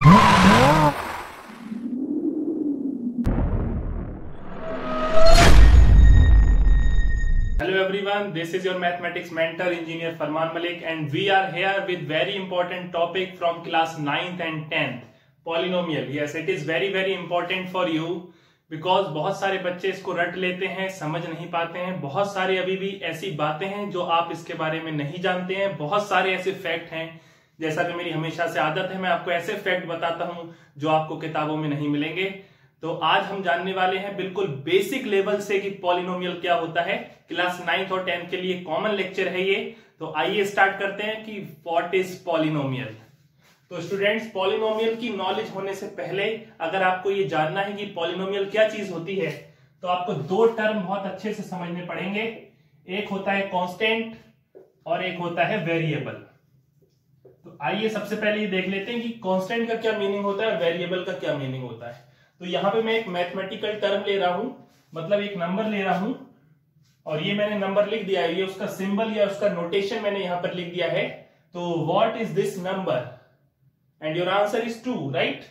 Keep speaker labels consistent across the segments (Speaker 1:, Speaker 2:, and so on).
Speaker 1: Hello everyone, this is your mathematics mentor engineer Farman Malik and we are here with very important topic from class 9th and 10th, polynomial. Yes, it is very important for you because बहुत सारे बच्चे इसको रट लेते हैं, समझ नहीं पाते हैं। बहुत सारे अभी भी ऐसी बातें हैं जो आप इसके बारे में नहीं जानते हैं। बहुत सारे ऐसे फैक्ट हैं, जैसा कि मेरी हमेशा से आदत है, मैं आपको ऐसे फैक्ट बताता हूं जो आपको किताबों में नहीं मिलेंगे। तो आज हम जानने वाले हैं बिल्कुल बेसिक लेवल से कि पॉलिनोमियल क्या होता है। क्लास 9th और 10th के लिए कॉमन लेक्चर है ये। तो आइए स्टार्ट करते हैं कि व्हाट इज पॉलिनोमियल। तो स्टूडेंट्स, पॉलिनोमियल की नॉलेज होने से पहले अगर आपको ये जानना है कि पॉलिनोमियल क्या चीज होती है तो आपको दो टर्म बहुत अच्छे से समझने पड़ेंगे। एक होता है कांस्टेंट और एक होता है वेरिएबल। तो आइए सबसे पहले ये देख लेते हैं कि कांस्टेंट का क्या मीनिंग होता है और वेरिएबल का क्या मीनिंग होता है। तो यहां पे मैं एक मैथमेटिकल टर्म ले रहा हूं, मतलब एक नंबर ले रहा हूं और ये मैंने नंबर लिख दिया है। ये उसका सिंबल या उसका नोटेशन मैंने यहां पर लिख दिया है। तो what is this number and your answer is 2, right.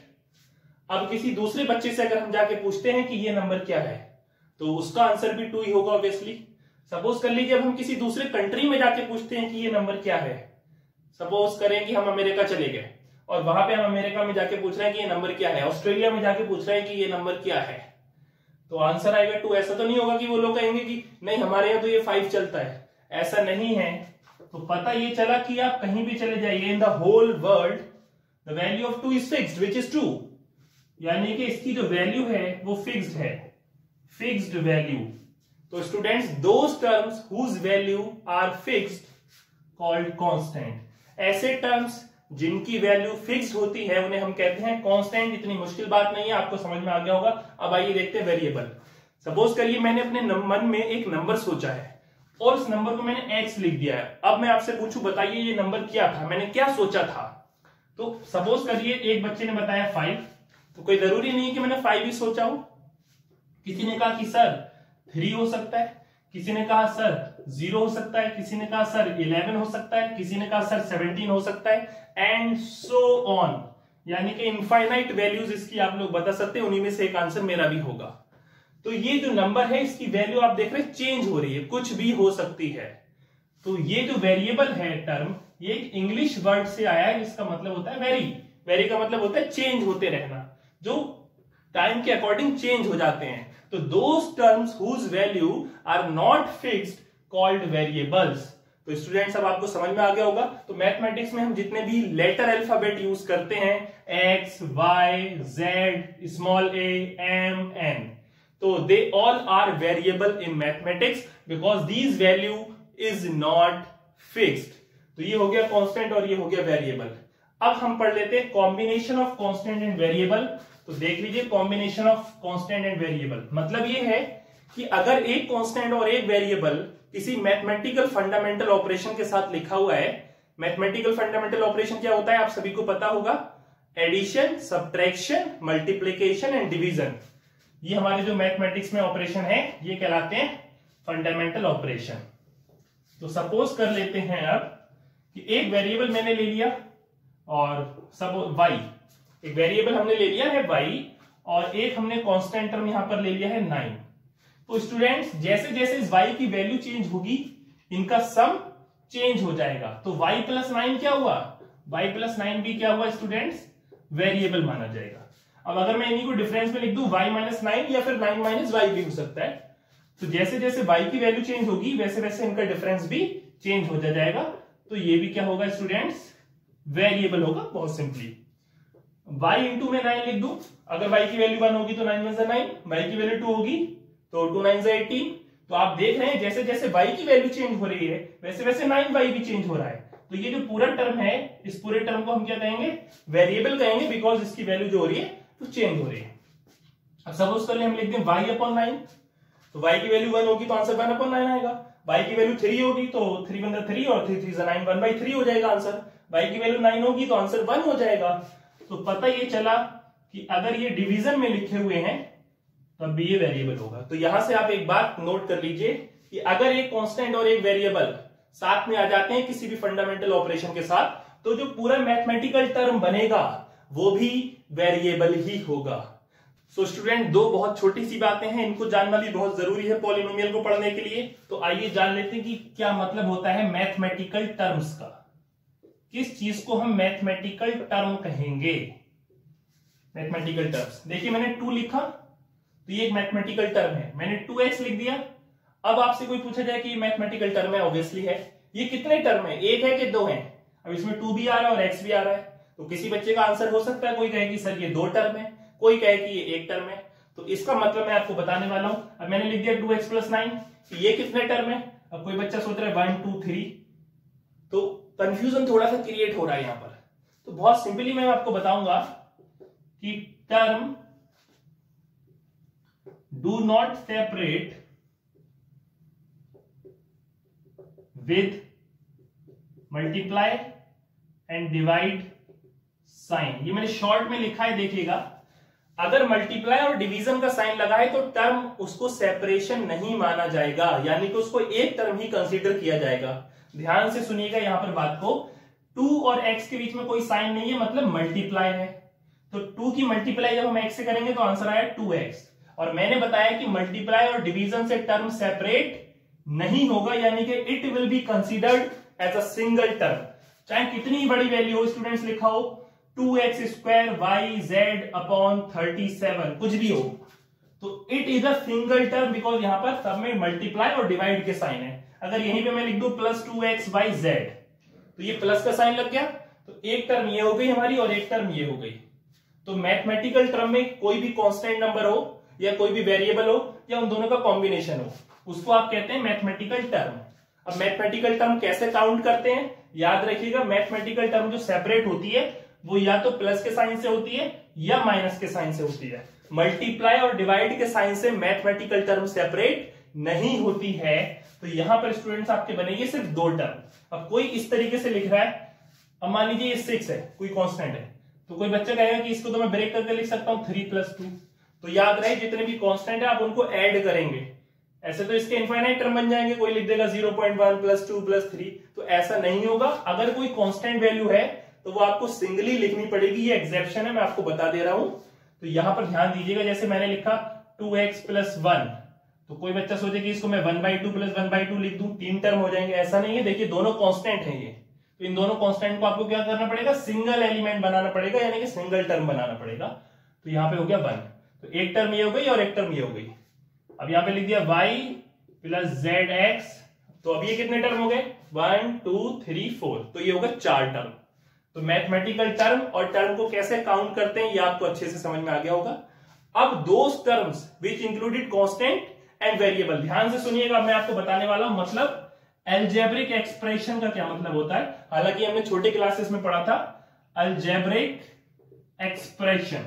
Speaker 1: अब किसी दूसरे बच्चे से अगर हम जाके पूछते हैं कि ये नंबर क्या है तो उसका आंसर भी 2 ही होगा ऑब्वियसली। सपोज कर लीजिए अब हम किसी दूसरे कंट्री में जाके पूछते हैं कि ये नंबर क्या है। सपोज करें कि हम अमेरिका चले गए और वहां पे हम अमेरिका में जाके पूछ रहे हैं कि ये नंबर क्या है। ऑस्ट्रेलिया में जाके पूछ रहे हैं कि ये नंबर क्या है, तो आंसर आएगा 2। ऐसा तो नहीं होगा कि वो लोग कहेंगे कि नहीं हमारे यहाँ तो ये 5 चलता है, ऐसा नहीं है। तो पता ये चला कि आप कहीं भी चले जाइए in the whole world the value of 2 is fixed which is 2, यानी कि इसकी जो वैल्यू है वो फिक्स्ड है, फिक्स्ड वैल्यू। तो students, those terms whose value are fixed called constant. ऐसे टर्म्स जिनकी वैल्यू फिक्स्ड होती है उन्हें हम कहते हैं कांस्टेंट। इतनी मुश्किल बात नहीं है, आपको समझ में आ गया होगा। अब आइए देखते हैं वेरिएबल। सपोज करिए मैंने अपने मन में एक नंबर सोचा है और उस नंबर को मैंने x लिख दिया है। अब मैं आपसे पूछूं, बताइए ये नंबर क्या था, मैंने क्या सोचा था। तो सपोज करिए एक बच्चे ने बताया 5, तो कोई जरूरी नहीं है कि मैंने 5 ही सोचा हो। किसी ने कहा कि सर 3 हो सकता है, किसी ने कहा सर 0 हो सकता है, किसी ने कहा सर 11 हो सकता है, किसी ने कहा सर 17 हो सकता है, एंड सो ऑन। यानी कि इनफाइनाइट वैल्यूज इसकी आप लोग बता सकते हैं, उन्हीं में से एक आंसर मेरा भी होगा। तो ये जो नंबर है इसकी वैल्यू आप देख रहे हैं चेंज हो रही है, कुछ भी हो सकती है। तो ये जो वेरिएबल है टर्म, ये एक इंग्लिश वर्ड से आया है, इसका मतलब होता है वेरी। वेरी का मतलब होता है चेंज होते रहना, जो टाइम के अकॉर्डिंग चेंज हो जाते हैं। तो those terms whose value are not fixed called variables. तो स्टूडेंट्स, अब आपको समझ में आ गया होगा। तो मैथमेटिक्स में हम जितने भी लेटर अल्फाबेट यूज करते हैं, x, y, z, small a, m, n, तो they all are variable in mathematics because these value is not fixed. तो ये हो गया कांस्टेंट और ये हो गया वेरिएबल। अब हम पढ़ लेते हैं combination of constant and variable. तो देख लीजिए, combination of constant and variable मतलब ये है कि अगर एक कांस्टेंट और एक वेरिएबल किसी मैथमेटिकल फंडामेंटल ऑपरेशन के साथ लिखा हुआ है। मैथमेटिकल फंडामेंटल ऑपरेशन क्या होता है आप सभी को पता होगा, addition, subtraction, multiplication and division. ये हमारे जो मैथमेटिक्स में ऑपरेशन है ये कहलाते हैं फंडामेंटल ऑपरेशन। तो सपोज कर लेते हैं अब कि एक वेरिएबल मैंने ले लिया और सब y, एक वेरिएबल हमने ले लिया है y और एक हमने कांस्टेंट टर्म यहां पर ले लिया है 9। तो स्टूडेंट्स, जैसे जैसे इस y की वैल्यू चेंज होगी इनका सम चेंज हो जाएगा। तो y प्लस 9 क्या हुआ, y प्लस 9 भी क्या हुआ स्टूडेंट्स, वेरिएबल माना जाएगा। अब अगर मैं इन्हीं को डिफरेंस में लिख दूं y माइनस 9 या फिर 9 माइनस y भी हो सकता है। तो जैसे जैसे y की वैल्यू चेंज होगी वैसे वैसे इनका डिफरेंस भी चेंज हो जाएगा। तो ये भी क्या होगा स्टूडेंट्स, वेरिएबल होगा। बहुत सिंपली y इंटू में 9 लिख दूं, अगर y की वैल्यू 1 होगी तो 9 में से 9, y की वैल्यू 2 होगी तो 2 9 से 18। तो आप देख रहे हैं जैसे जैसे y की वैल्यू चेंज हो रही है वैसे वैसे 9y भी चेंज हो रहा है। तो ये जो पूरा टर्म है इस पूरे टर्म को हम क्या कहेंगे, वेरिएबल कहेंगे, बिकॉज इसकी वैल्यू जो हो रही है तो चेंज हो रही है। अब सपोज कर ले हम लिख दें y अपॉन 9, तो y की वैल्यू 1 होगी तो आंसर 1 अपॉन 9 आएगा। y की वैल्यू 3 होगी तो 3 1 3 और 3 3 9 1/3 हो जाएगा आंसर। y की वैल्यू 9 होगी तो आंसर 1 हो जाएगा। तो पता ये चला कि अगर ये डिवीजन में लिखे हुए हैं तब भी ये वेरिएबल होगा। तो यहां से आप एक बात नोट कर लीजिए कि अगर एक कांस्टेंट और एक वेरिएबल साथ में आ जाते हैं किसी भी फंडामेंटल ऑपरेशन के साथ, तो जो पूरा मैथमेटिकल टर्म बनेगा वो भी वेरिएबल ही होगा। सो स्टूडेंट, दो बहुत छोटी सी बातें हैं, इनको जानना भी बहुत जरूरी है पॉलिनोमियल को पढ़ने के लिए। तो आइए जान लेते हैं कि क्या मतलब होता है मैथमेटिकल टर्म्स का। किस चीज को हम मैथमेटिकल टर्म कहेंगे? मैथमेटिकल टर्म्स, देखिए मैंने 2 लिखा तो ये एक मैथमेटिकल टर्म है, मैंने 2x लिख दिया। अब आपसे कोई पूछा जाए कि ये मैथमेटिकल टर्म है, ऑब्वियसली है। ये कितने टर्म है, एक है कि 2 है? अब इसमें 2 भी आ रहा है और x भी आ रहा है, तो किसी बच्चे का आंसर हो सकता है, कोई कहे कि सर ये 2 टर्म है, कोई कहे कि ये 1 टर्म है। तो इसका मतलब मैं आपको बताने वाला हूं। अब मैंने लिख दिया 2x + 9, ये कितने टर्म है? अब कोई बच्चा सोच रहा है 1 2 3, तो कंफ्यूजन थोड़ा सा क्रिएट हो रहा है यहां पर। तो बहुत सिंपली मैं आपको बताऊंगा कि term do not separate with multiply and divide sign. ये मैंने शॉर्ट में लिखा है, देखिएगा। अगर मल्टीप्लाई और डिवीजन का साइन लगा है तो टर्म उसको सेपरेशन नहीं माना जाएगा, यानी कि उसको एक टर्म ही कंसीडर किया जाएगा। ध्यान से सुनिएगा यहां पर बात को। 2 और x के बीच में कोई साइन नहीं है, मतलब मल्टीप्लाई है। तो 2 की मल्टीप्लाई जब हम x से करेंगे तो आंसर आया 2x। और मैंने बताया कि मल्टीप्लाई और डिवीजन से टर्म सेपरेट नहीं होगा, यानी कि it will be considered as a single term, चाहे कितनी बड़ी वैल्यू हो। स्टूडेंट्स लिखा हो 2x² y/37, कुछ भी हो, तो it is a single term, because यहां पर सब में मल्टीप्लाई और डिवाइड के साइन है। अगर यहीं पे मैं लिख दूं +2xyz, तो ये प्लस का साइन लग गया, तो एक टर्म ये हो गई हमारी और एक टर्म ये हो गई। तो मैथमेटिकल टर्म में कोई भी कांस्टेंट नंबर हो या कोई भी वेरिएबल हो या उन दोनों का कॉम्बिनेशन हो, उसको आप कहते हैं मैथमेटिकल टर्म। अब मैथमेटिकल टर्म कैसे काउंट करते हैं, याद रखिएगा। मैथमेटिकल टर्म जो सेपरेट होती है वो या तो प्लस के साइन से होती है या माइनस के साइन से होती है। मल्टीप्लाई और डिवाइड के साइन से मैथमेटिकल टर्म सेपरेट नहीं होती है। तो यहां पर स्टूडेंट्स आपके बनेंगे सिर्फ 2 टर्म। अब कोई इस तरीके से लिख रहा है, अब मान लीजिए ये 6 है, कोई कांस्टेंट है, तो कोई बच्चा कहेगा कि इसको तो मैं ब्रेक करके लिख सकता हूं 3 + 2। तो याद रहे जितने भी कांस्टेंट है आप उनको ऐड करेंगे, ऐसे तो इसके इनफाइनाइट टर्म बन जाएंगे। कोई लिख देगा 0.1 + 2 + 3, तो ऐसा नहीं होगा। अगर कोई कांस्टेंट वैल्यू है तो वो आपको सिंगली लिखनी पड़ेगी, ये एक्सेप्शन है, मैं आपको बता दे रहा हूं। तो यहां पर ध्यान दीजिएगा, जैसे मैंने लिखा 2x + 1, तो कोई बच्चा सोचे कि इसको मैं 1/2 + 1/2 लिख दूं, 3 टर्म हो जाएंगे, ऐसा नहीं है। देखिए दोनों कांस्टेंट हैं ये, तो इन दोनों कांस्टेंट को आपको क्या करना पड़ेगा, सिंगल एलिमेंट बनाना पड़ेगा, यानी कि सिंगल टर्म बनाना पड़ेगा। तो यहां पे हो गया 1, तो एक टर्म ये हो गई और एक टर्म ये हो गई। अब यहां पे लिख दिया y + zx, तो अब ये कितने टर्म हो गए, 1 2 3 4, तो ये होगा 4 टर्म। तो मैथमेटिकल टर्म और टर्म को कैसे काउंट करते हैं ये आपको अच्छे से समझ में आ गया होगा। अब दोस terms which included constant and variable, ध्यान से सुनिएगा, मैं आपको बताने वाला हूं मतलब अलजेब्रिक एक्सप्रेशन का क्या मतलब होता है। हालांकि हमने छोटे क्लासेस में पढ़ा था अलजेब्रिक एक्सप्रेशन,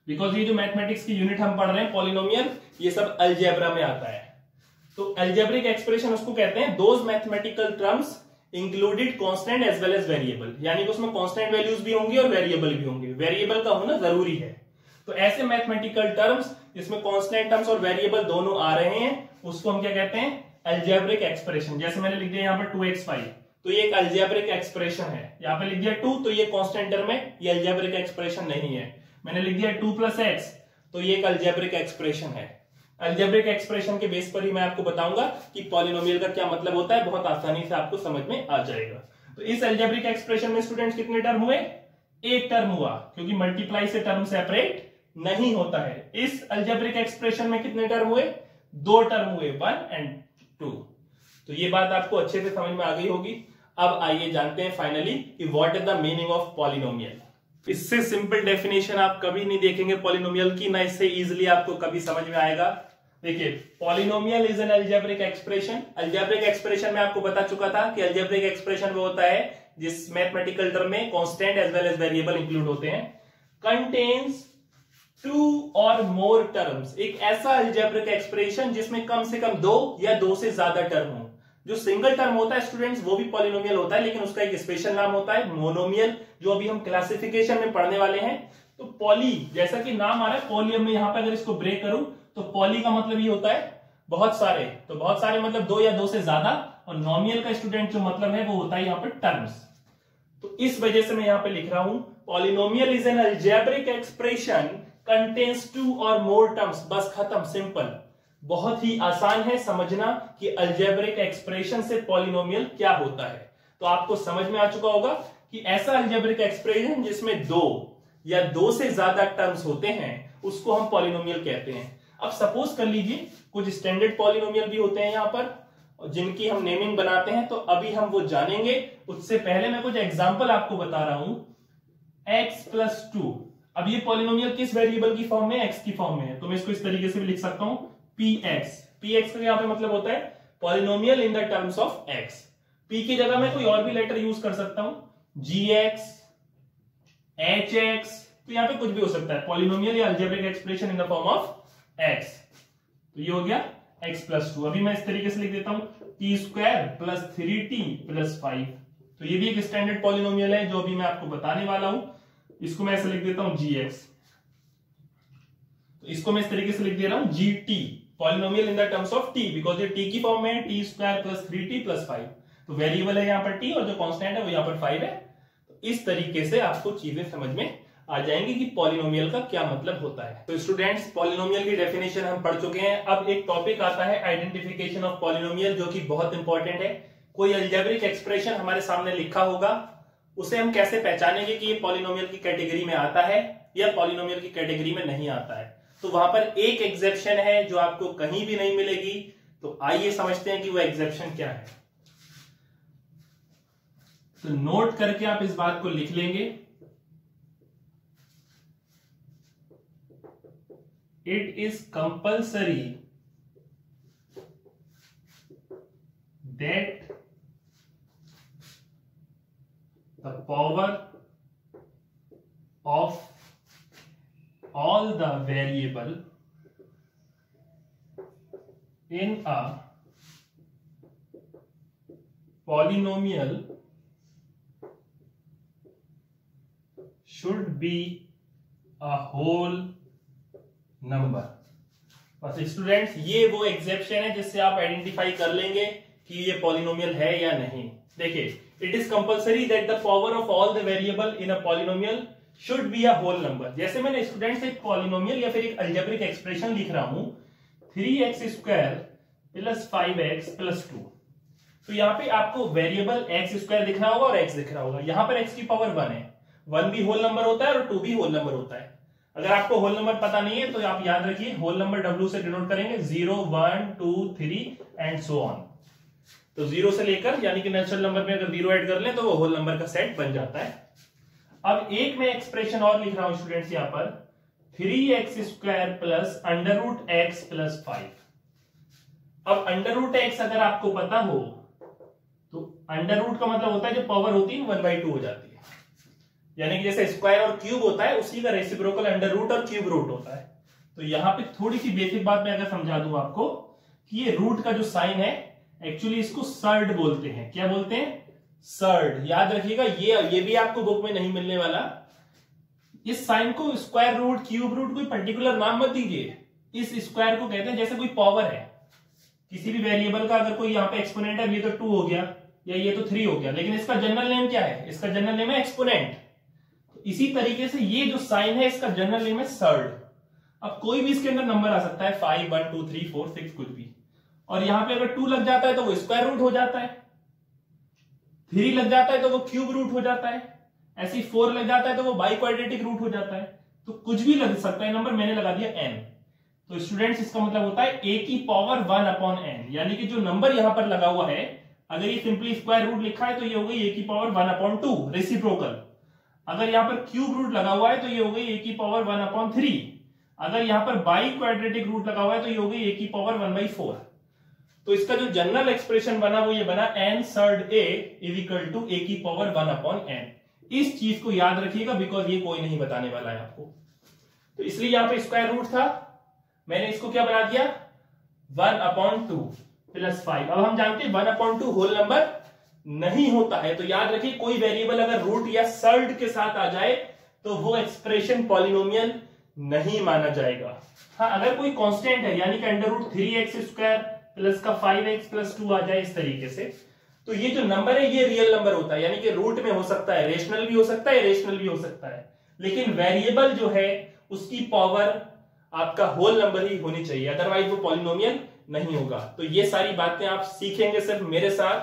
Speaker 1: बिकॉज ये जो मैथमेटिक्स की यूनिट हम पढ़ रहे हैं पॉलिनोमियल, ये सब अलजेब्रा में आता है। तो अलजेब्रिक एक्सप्रेशन उसको कहते हैं those mathematical terms included constant as well as variable, यानी कि उसमें कांस्टेंट वैल्यूज भी होंगी और वेरिएबल भी होंगे, वेरिएबल का होना जरूरी है। तो ऐसे मैथमेटिकल टर्म्स जिसमें कांस्टेंट टर्म्स और वेरिएबल दोनों आ रहे हैं, उसको हम क्या कहते हैं, अलजेब्रिक एक्सप्रेशन। जैसे मैंने लिख दिया यहाँ पर 2x5, तो ये एक अलजेब्रिक एक्सप्रेशन है। यहाँ पे लिख दिया 2, तो ये कांस्टेंट टर्म है, ये अलजेब्रिक एक्सप्रेशन नहीं है। मैंने लिख दिया 2 + x, तो ये एक अलजेब्रिक एक्सप्रेशन है। अलजेब्रिक एक्सप्रेशन के बेस पर ही मैं आपको बताऊंगा कि पॉलिनोमियल का क्या मतलब होता है, बहुत आसानी से आपको समझ में आ जाएगा। तो इस अलजेब्रिक एक्सप्रेशन में स्टूडेंट्स कितने टर्म हुए, एक टर्म हुआ, क्योंकि मल्टीप्लाई से टर्म सेपरेट नहीं होता है। इस अलजेब्रिक एक्सप्रेशन में कितने टर्म हुए, 2 टर्म हुए, 1 और 2। तो ये बात आपको अच्छे से समझ में आ गई होगी। अब आइए जानते हैं फाइनली कि what is the meaning of polynomial. इससे सिंपल डेफिनेशन आप कभी नहीं देखेंगे पॉलिनोमियल की, ना इससे इजीली आपको कभी समझ में आएगा। देखिए, polynomial is an algebraic expression. Algebraic expression में आपको बता चुका था कि अलजेब्रिक एक्सप्रेशन वो होता है जिस मैथमेटिकल टर्म में constant as well as variable include होते हैं। कंटेन्स 2 और मोर टर्म्स, एक ऐसा अलजेब्रिक एक्सप्रेशन जिसमें कम से कम 2 या 2 से ज्यादा टर्म हो। जो सिंगल टर्म होता है स्टूडेंट्स वो भी पॉलिनोमियल होता है, लेकिन उसका एक स्पेशल नाम होता है मोनोमियल, जो अभी हम क्लासिफिकेशन में पढ़ने वाले हैं। तो पॉली, जैसा कि नाम आ रहा है पॉली, में यहां पर अगर इसको ब्रेक करूं तो पॉली का मतलब ये होता है बहुत सारे, तो बहुत सारे मतलब 2 या 2 से ज्यादा, और नॉमियल का स्टूडेंट जो मतलब है वो होता है यहाँ पर टर्म्स। तो इस वजह से मैं यहां पे लिख रहा हूं polynomial is an algebraic expression contains 2 और मोर टर्म्स। बस खत्म, सिंपल। बहुत ही आसान है समझना कि अलजेब्रिक एक्सप्रेशन से पॉलिनोमियल क्या होता है। तो आपको समझ में आ चुका होगा कि ऐसा अलजेब्रिक एक्सप्रेशन जिसमें 2 या 2 से ज्यादा टर्म्स होते हैं उसको हम पॉलिनोमियल कहते हैं। अब सपोज कर लीजिए कुछ स्टैंडर्ड पॉलिनोमियल भी होते हैं यहां पर जिनकी हम नेमिंग बनाते हैं, तो अभी हम वो जानेंगे। उससे पहले मैं कुछ एग्जांपल आपको बता रहा हूं। x+2, अब ये पॉलिनोमियल किस वेरिएबल की फॉर्म में, x की फॉर्म में है, तो मैं इसको इस तरीके से भी लिख सकता हूं px का यहां पे मतलब होता है polynomial in the terms of x। p की जगह मैं कोई और भी लेटर यूज कर सकता हूं, gx, hx, तो यहां पे कुछ भी हो सकता है, पॉलिनोमियल या algebraic expression in the form of x। तो ये हो गया x+2। अभी मैं इस तरीके से लिख देता हूं t² + 3t + 5। तो ये भी एक स्टैंडर्ड पॉलिनोमियल है जो अभी मैं आपको बताने वाला हूं। इसको मैं ऐसे लिख देता हूं gx, तो इसको मैं इस तरीके से लिख दे रहा हूं gt, polynomial in the terms of t, because ये t की फॉर्म में है, t² + 3t + 5। तो वेरिएबल है यहां पर t और जो कांस्टेंट है वो यहां पर 5 है। तो इस तरीके से आपको चीजें समझ में आ जाएंगी कि पॉलिनोमियल का क्या मतलब होता है। तो स्टूडेंट्स, पॉलिनोमियल की डेफिनेशन हम पढ़ चुके हैं। अब एक टॉपिक आता है आइडेंटिफिकेशन ऑफ पॉलिनोमियल, जो कि बहुत इंपॉर्टेंट है। कोई अलजेब्रिक एक्सप्रेशन हमारे सामने लिखा होगा, उसे हम कैसे पहचानेंगे कि ये पॉलिनोमियल की कैटेगरी में आता है या पॉलिनोमियल की कैटेगरी में नहीं आता है। तो वहां पर एक एग्जेप्शन है जो आपको कहीं भी नहीं मिलेगी। तो आइए समझते हैं कि वो एग्जेप्शन क्या है। तो नोट करके आप इस बात को लिख लेंगे, it is compulsory that the power of all the variable in a polynomial should be a whole number। बस स्टूडेंट्स, ये वो एक्सेप्शन है जिससे आप आइडेंटिफाई कर लेंगे कि ये पॉलिनोमियल है या नहीं। देखिए, it is compulsory that the power of all the variable in a polynomial should be a whole number. जैसे मैंने स्टूडेंट्स एक पॉलिनोमियल या फिर एक अलजेब्रिक एक्सप्रेशन लिख रहा हूं 3x² + 5x + 2। तो यहां पे आपको वेरिएबल x² दिख रहा होगा और x दिख रहा होगा। यहां पर x की पावर 1 है, 1 भी होल नंबर होता है और 2 भी होल नंबर होता है। अगर आपको होल नंबर पता नहीं है तो आप याद रखिए होल नंबर W से डिनोट करेंगे 0, 1, 2, 3 एंड सो ऑन। तो 0 से लेकर, यानी कि नेचुरल नंबर में अगर 0 ऐड कर लें तो वो होल नंबर का सेट बन जाता है। अब एक मैं एक्सप्रेशन और लिख रहा हूं स्टूडेंट्स यहां पर 3x² + √x + 5। अब √x अगर आपको पता हो तो √ का मतलब होता है जो पावर होती है 1/2 हो जाती है, यानी कि जैसे स्क्वायर और क्यूब होता है उसी का रेसिप्रोकल √ और क्यूब रूट होता है। तो यहां पे थोड़ी सी बेसिक बात मैं अगर समझा दूं आपको कि ये रूट का जो साइन है एक्चुअली इसको सर्ड बोलते हैं। क्या बोलते हैं? सर्ड। याद रखिएगा, ये भी आपको बुक में नहीं मिलने वाला। इस साइन को स्क्वायर रूट, क्यूब रूट, कोई पर्टिकुलर नाम मत दीजिए। इस स्क्वायर को कहते हैं जैसे कोई पावर है किसी भी वेरिएबल का, अगर कोई यहाँ पे एक्सपोनेंट है, ये तो 2 हो गया या ये तो 3 हो गया, लेकिन इसका जनरल नेम क्या है? इसका जनरल नेम है एक्सपोनेंट। तो इसी तरीके से ये जो साइन है इसका जनरल नेम है सर्ड। अब कोई भी इसके अंदर नंबर आ सकता है, 5, 1, 2, 3, 4, 6, कुछ भी। और यहां पे अगर 2 लग जाता है तो वो स्क्वायर रूट हो जाता है, 3 लग जाता है तो वो क्यूब रूट हो जाता है, ऐसे 4 लग जाता है तो वो बाई क्वाड्रेटिक रूट हो जाता है। तो कुछ भी लग सकता है नंबर, मैंने लगा दिया n। तो स्टूडेंट्स, इसका मतलब होता है a की पावर 1/n, यानी कि जो नंबर यहां पर लगा हुआ है, अगर ये सिंपली स्क्वायर रूट लिखा है तो ये हो गई a की पावर 1/2 रेसिप्रोकल। अगर यहां पर क्यूब रूट लगा हुआ है तो ये हो गई a की पावर 1/3। अगर यहां पर बाई क्वाड्रेटिक रूट लगा हुआ है तो ये हो गई a की पावर 1/4। तो इसका जो जनरल एक्सप्रेशन बना वो ये बना n सर्ड a = a की पावर 1/n। इस चीज को याद रखिएगा बिकॉज ये कोई नहीं बताने वाला है आपको। तो इसलिए यहां पे स्क्वायर रूट था, मैंने इसको क्या बना दिया 1/2 + 5। अब हम जानते हैं 1/2 होल नंबर नहीं होता है। तो याद रखिए, कोई वेरिएबल अगर रूट या सर्ड के साथ आ जाए तो वो एक्सप्रेशन पॉलिनोमियल नहीं माना जाएगा। हाँ, अगर कोई कांस्टेंट है, यानी कि √3x² + 5x + 2 आ जाए इस तरीके से, तो ये जो नंबर है ये रियल नंबर होता है, यानी कि रूट में हो सकता है, रेशनल भी हो सकता है, इरेशनल भी हो सकता है, लेकिन वेरिएबल जो है उसकी पावर आपका होल नंबर ही होनी चाहिए, अदरवाइज वो पॉलिनोमियल नहीं होगा। तो ये सारी बातें आप सीखेंगे सिर्फ मेरे साथ।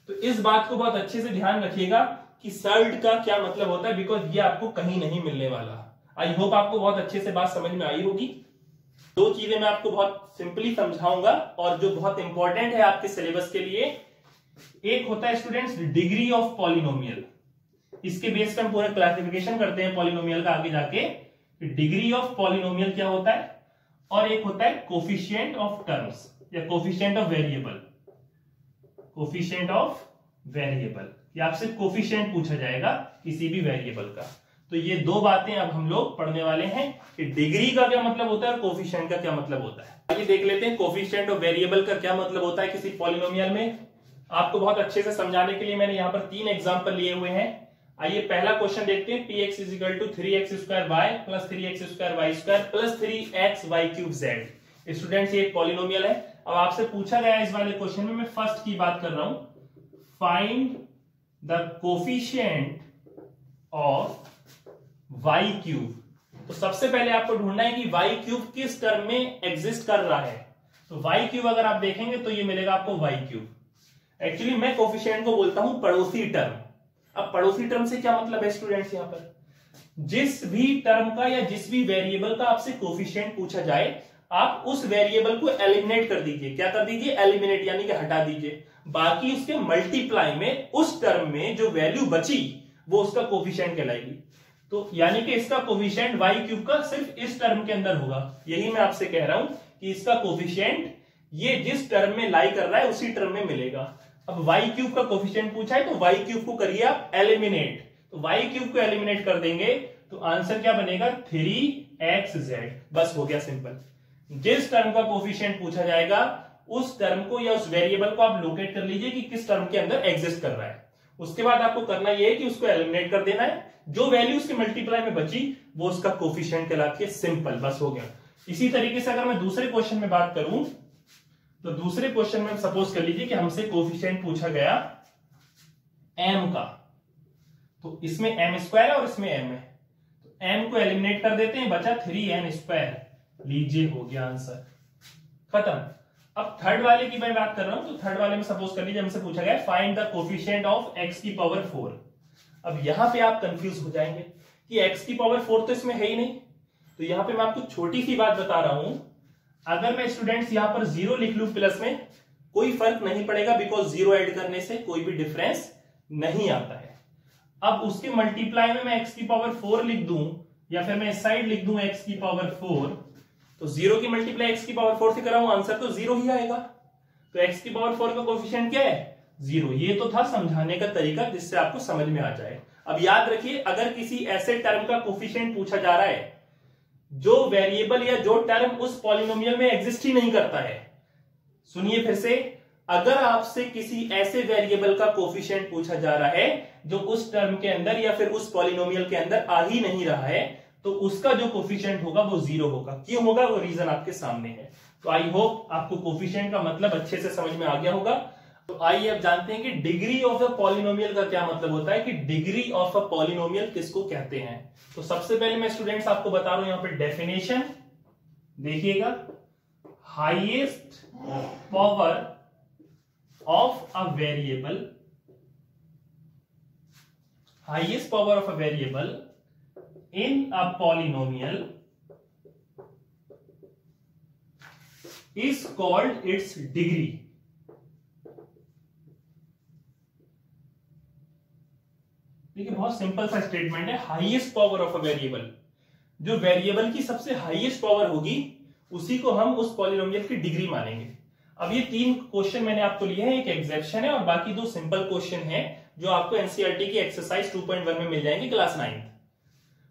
Speaker 1: तो इस बात को बहुत अच्छे से ध्यान रखिएगा कि सॉल्ड का क्या मतलब होता है, बिकॉज ये आपको कहीं नहीं मिलने वाला। आई होप आपको बहुत अच्छे से बात समझ में आई होगी। दो चीजें मैं आपको बहुत सिंपली समझाऊंगा और जो बहुत इंपॉर्टेंट है आपके सिलेबस के लिए। एक होता है स्टूडेंट्स डिग्री ऑफ पॉलिनोमियल, इसके बेस पर हम पूरा क्लासिफिकेशन करते हैं पॉलिनोमियल का आगे जाके। डिग्री ऑफ पॉलिनोमियल क्या होता है, और एक होता है कोफिशिएंट ऑफ टर्म्स या coefficient of variable. Coefficient of variable, या आपसे कोफिशिएंट पूछा जाएगा किसी भी वेरिएबल का। तो ये दो बातें अब हम लोग पढ़ने वाले हैं कि डिग्री का क्या मतलब होता है और कोफिशिएंट का क्या मतलब होता है। आइए देख लेते हैं कोफिशिएंट ऑफ वेरिएबल का क्या मतलब होता है किसी पॉलिनोमियल में। आपको बहुत अच्छे से समझाने के लिए मैंने यहाँ पर 3 एग्जांपल लिए हुए हैं। आइए पहला क्वेश्चन देखते हैं। px = 3x² y + 3x² y² + 3xy³ z। Students ये एक पॉलिनोमियल है। अब आपसे पूछा गया है इस वाले क्वेश्चन में, मैं फर्स्ट की बात कर रहा हूं, find the coefficient of y³। तो सबसे पहले आपको ढूंढना है कि y³ किस टर्म में एग्जिस्ट कर रहा है। तो y³ अगर आप देखेंगे तो ये मिलेगा आपको y³। एक्चुअली मैं कोफिशिएंट को बोलता हूं पड़ोसी टर्म। अब पड़ोसी टर्म से क्या मतलब है स्टूडेंट्स, यहां पर जिस भी टर्म का या जिस भी वेरिएबल का आपसे कोफिशिएंट पूछा जाए, आप उस वेरिएबल को एलिमिनेट कर दीजिए। क्या कर दीजिए? एलिमिनेट, यानी कि हटा दीजिए। बाकी उसके मल्टीप्लाई में उस टर्म में जो वैल्यू बची वो उसका कोफिशिएंट कहलाएगी। तो यानी कि इसका कोफिशिएंट y³ का सिर्फ इस टर्म के अंदर होगा। यही मैं आपसे कह रहा हूं कि इसका कोफिशिएंट ये जिस टर्म में लाई कर रहा है उसी टर्म में मिलेगा। अब y³ का कोफिशिएंट पूछा है तो y³ को करिए आप एलिमिनेट। तो y³ को एलिमिनेट कर देंगे तो आंसर क्या बनेगा? 3xz। बस हो गया सिंपल। जिस टर्म का कोफिशिएंट पूछा जाएगा उस टर्म को या उस वेरिएबल को आप लोकेट कर लीजिए कि किस टर्म के अंदर एग्जिस्ट कर रहा है। उसके बाद आपको करना यह है कि उसको एलिमिनेट कर देना है। जो वैल्यू उसके मल्टीप्लाई में बची वो उसका कोफिशिएंट कहलाती है। सिंपल, बस हो गया। इसी तरीके से अगर मैं दूसरे क्वेश्चन में बात करूं तो दूसरे क्वेश्चन में सपोज कर लीजिए कि हमसे कोफिशिएंट पूछा गया m का। तो इसमें m² है और इसमें m है। तो m को एलिमिनेट कर देते हैं, बचा 3n²। लीजिए हो गया आंसर, खत्म। अब थर्ड वाले की मैं बात कर रहा हूं। तो थर्ड वाले में सपोज कर लीजिए हमसे पूछा गया find the coefficient of x⁴। अब यहां पे आप कंफ्यूज हो जाएंगे कि x⁴ तो इसमें है ही नहीं। तो यहां पे मैं आपको छोटी सी बात बता रहा हूं, अगर मैं स्टूडेंट्स यहां पर 0 लिख लूं प्लस में, कोई फर्क नहीं पड़ेगा, बिकॉज 0 ऐड करने से कोई भी डिफरेंस नहीं आता है। अब उसके मल्टीप्लाई में मैं x⁴ लिख दूं या फिर मैं इस साइड लिख दूं x⁴, तो 0 की मल्टीप्लाई x⁴ से कराऊं, आंसर तो 0 ही आएगा। तो x⁴ का कोफिशिएंट क्या है? 0। ये तो था समझाने का तरीका जिससे आपको समझ में आ जाए। अब याद रखिए, अगर किसी ऐसे टर्म का कोफिशिएंट पूछा जा रहा है जो वेरिएबल या जो टर्म उस पॉलिनोमियल में एग्जिस्ट ही नहीं करता है, सुनिए फिर से, अगर आपसे किसी ऐसे वेरिएबल का कोफिशिएंट पूछा जा रहा है जो उस टर्म के अंदर या फिर उस पॉलिनोमियल के अंदर आ ही नहीं रहा है, तो उसका जो कोफिशिएंट होगा वो 0 होगा। क्यों होगा? वो रीजन आपके सामने है। तो आई होप आपको कोफिशिएंट का मतलब अच्छे से समझ में आ गया होगा। तो आइए अब जानते हैं कि डिग्री ऑफ अ पॉलिनोमियल का क्या मतलब होता है, कि डिग्री ऑफ अ पॉलिनोमियल किसको कहते हैं। तो सबसे पहले मैं स्टूडेंट्स आपको बता रहा हूं यहां पे डेफिनेशन देखिएगा। Highest power of a variable, highest power of a variable in a polynomial is called its degree। देखिए बहुत सिंपल सा स्टेटमेंट है। Highest power of a variable, जो वेरिएबल की सबसे हाईएस्ट पावर होगी उसी को हम उस पॉलिनोमियल की डिग्री मानेंगे। अब ये 3 क्वेश्चन मैंने आपको लिए हैं, एक एग्जेप्शन है और बाकी 2 सिंपल क्वेश्चन हैं जो आपको एनसीईआरटी की एक्सरसाइज 2.1 में मिल जाएंगे क्लास 9।